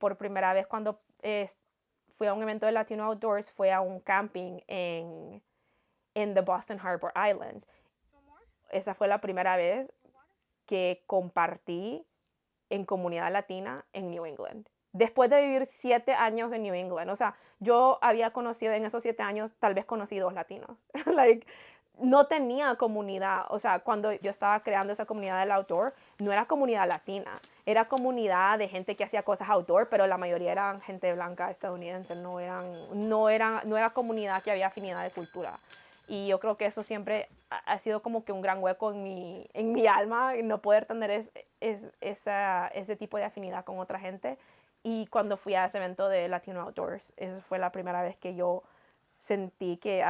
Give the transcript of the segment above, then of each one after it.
por primera vez cuando fui a un evento de Latino Outdoors, fue a un camping en the Boston Harbor Islands. Esa fue la primera vez que compartí en comunidad latina en New England. Después de vivir 7 años en New England, o sea, yo había conocido en esos 7 años, tal vez conocí 2 latinos. Like, no tenía comunidad, o sea, cuando yo estaba creando esa comunidad del outdoor, no era comunidad latina, era comunidad de gente que hacía cosas outdoor, pero la mayoría eran gente blanca estadounidense, no era comunidad que había afinidad de cultura. Y yo creo que eso siempre ha sido como que un gran hueco en mi alma, no poder tener ese tipo de afinidad con otra gente. Y cuando fui a ese evento de Latino Outdoors, esa fue la primera vez que yo sentí que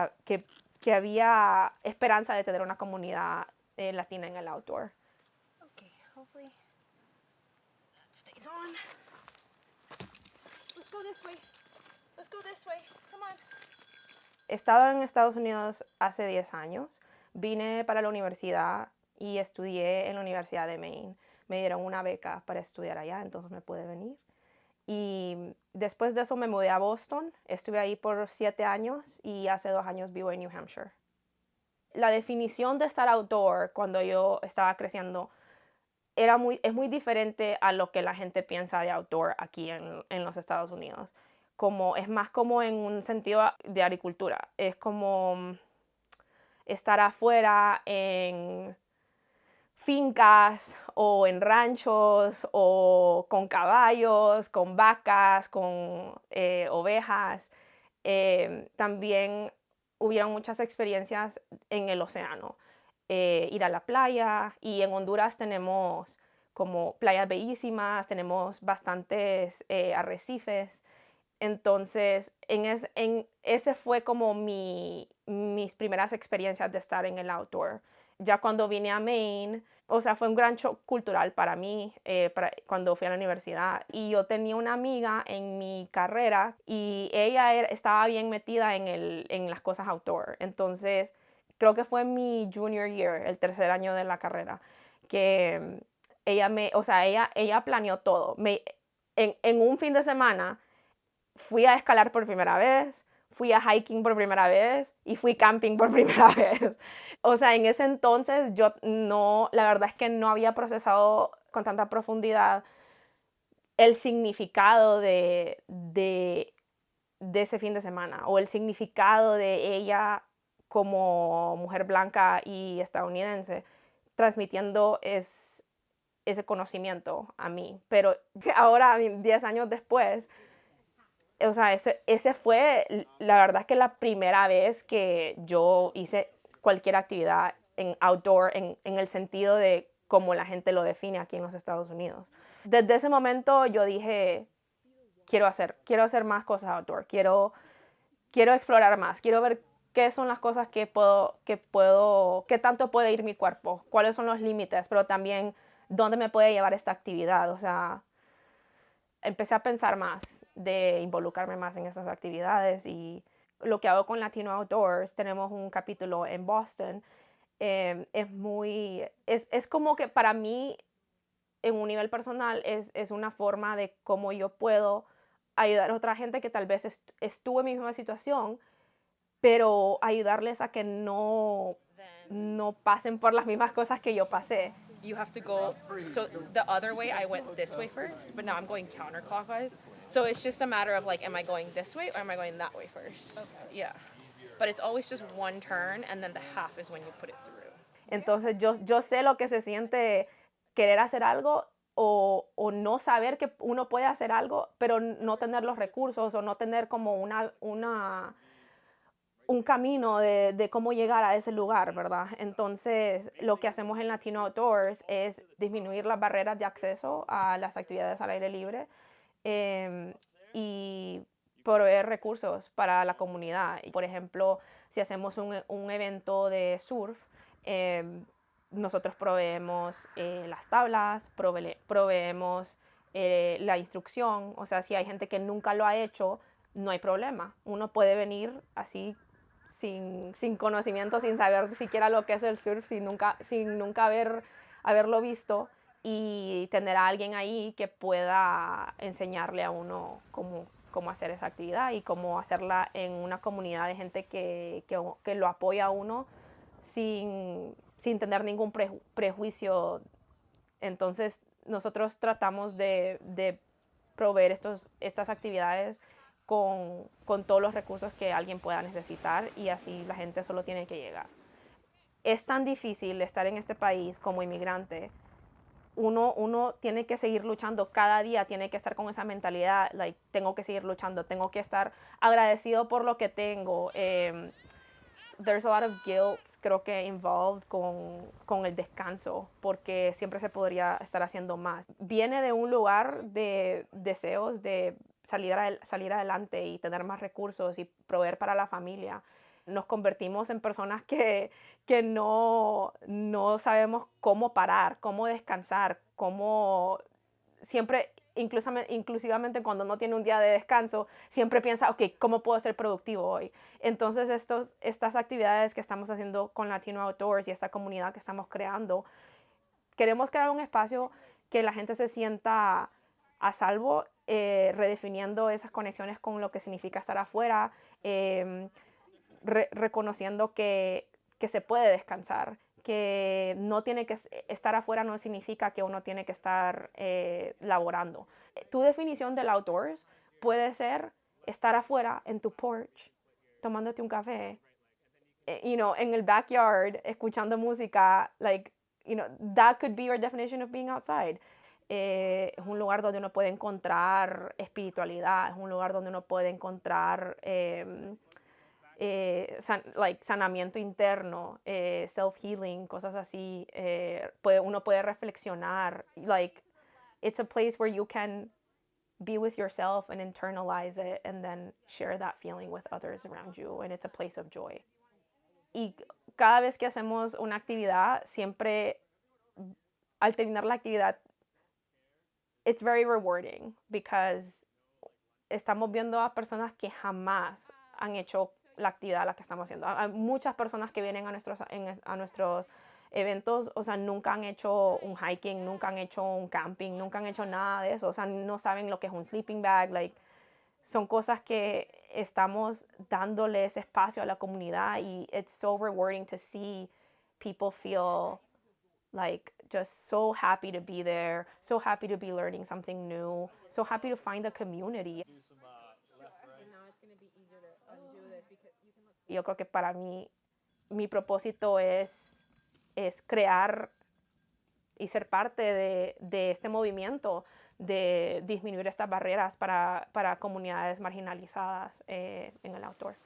había esperanza de tener una comunidad latina en el outdoor. Okay, hopefully that stays on. Let's go this way. Let's go this way. Come on. He estado en Estados Unidos hace 10 años. Vine para la universidad y estudié en la Universidad de Maine. Me dieron una beca para estudiar allá, entonces me pude venir. Y después de eso me mudé a Boston. Estuve ahí por 7 años y hace 2 años vivo en New Hampshire. La definición de estar outdoor cuando yo estaba creciendo es muy diferente a lo que la gente piensa de outdoor aquí en los Estados Unidos. Es más como en un sentido de agricultura. Es como estar afuera en fincas o en ranchos o con caballos, con vacas, con ovejas. También hubieron muchas experiencias en el océano. Ir a la playa, y en Honduras tenemos como playas bellísimas, tenemos bastantes arrecifes. Entonces, ese fue como mis primeras experiencias de estar en el outdoor. Ya cuando vine a Maine, o sea, fue un gran shock cultural para mí cuando fui a la universidad. Y yo tenía una amiga en mi carrera y ella estaba bien metida en las cosas outdoor. Entonces, creo que fue mi junior year, el tercer año de la carrera, que ella planeó todo. En un fin de semana fui a escalar por primera vez, fui a hiking por primera vez y fui camping por primera vez. O sea, en ese entonces la verdad es que no había procesado con tanta profundidad el significado de ese fin de semana, o el significado de ella como mujer blanca y estadounidense transmitiendo ese conocimiento a mí. Pero ahora, 10 años después, o sea, ese fue, la verdad es que la primera vez que yo hice cualquier actividad en outdoor, en el sentido de cómo la gente lo define aquí en los Estados Unidos. Desde ese momento yo dije, quiero hacer más cosas outdoor, quiero explorar más, quiero ver qué son las cosas qué tanto puede ir mi cuerpo, cuáles son los límites, pero también dónde me puede llevar esta actividad. O sea, empecé a pensar más, de involucrarme más en esas actividades. Y lo que hago con Latino Outdoors, tenemos un capítulo en Boston, es como que para mí, en un nivel personal, es una forma de cómo yo puedo ayudar a otra gente que tal vez estuvo en mi misma situación, pero ayudarles a que no pasen por las mismas cosas que yo pasé. You have to go, so the other way I went this way first, but now I'm going counterclockwise. So it's just a matter of like, am I going this way or am I going that way first? Okay. Yeah. But it's always just one turn, and then the half is when you put it through. Entonces yo sé lo que se siente querer hacer algo o no saber que uno puede hacer algo, pero no tener los recursos o no tener como un camino de cómo llegar a ese lugar, ¿verdad? Entonces, lo que hacemos en Latino Outdoors es disminuir las barreras de acceso a las actividades al aire libre y proveer recursos para la comunidad. Por ejemplo, si hacemos un evento de surf, nosotros proveemos las tablas, proveemos la instrucción. O sea, si hay gente que nunca lo ha hecho, no hay problema. Uno puede venir así sin conocimiento, sin saber siquiera lo que es el surf, sin nunca haberlo visto, y tener a alguien ahí que pueda enseñarle a uno cómo hacer esa actividad y cómo hacerla en una comunidad de gente que lo apoya a uno sin tener ningún prejuicio. Entonces nosotros tratamos de proveer estas actividades con todos los recursos que alguien pueda necesitar y así la gente solo tiene que llegar. Es tan difícil estar en este país como inmigrante. Uno tiene que seguir luchando cada día, tiene que estar con esa mentalidad, like, tengo que seguir luchando, tengo que estar agradecido por lo que tengo. There's a lot of guilt, creo que involved con el descanso, porque siempre se podría estar haciendo más. Viene de un lugar de deseos de salir adelante y tener más recursos y proveer para la familia. Nos convertimos en personas que no sabemos cómo parar, cómo descansar, cómo siempre, inclusivamente cuando no tiene un día de descanso, siempre piensa, ok, ¿cómo puedo ser productivo hoy? Entonces estas actividades que estamos haciendo con Latino Outdoors y esta comunidad que estamos creando, queremos crear un espacio que la gente se sienta a salvo, redefiniendo esas conexiones con lo que significa estar afuera, reconociendo que se puede descansar, que no tiene que estar afuera no significa que uno tiene que estar laborando. Tu definición del outdoors puede ser estar afuera en tu porch, tomándote un café, en el backyard, escuchando música, that could be your definition of being outside. Es un lugar donde uno puede encontrar espiritualidad, es un lugar donde uno puede encontrar sanamiento interno, self-healing, cosas así. Uno puede reflexionar. It's a place where you can be with yourself and internalize it and then share that feeling with others around you, and it's a place of joy. Y cada vez que hacemos una actividad, siempre al terminar la actividad, it's very rewarding because estamos viendo a personas que jamás han hecho la actividad a la que estamos haciendo. Hay muchas personas que vienen a nuestros eventos, o sea, nunca han hecho un hiking, nunca han hecho un camping, nunca han hecho nada de eso, o sea, no saben lo que es un sleeping bag, son cosas que estamos dándole ese espacio a la comunidad y it's so rewarding to see people feel just so happy to be there, so happy to be learning something new, so happy to find a community. Yo creo que para mí, mi propósito es crear y ser parte de este movimiento de disminuir estas barreras para comunidades marginalizadas en el outdoor.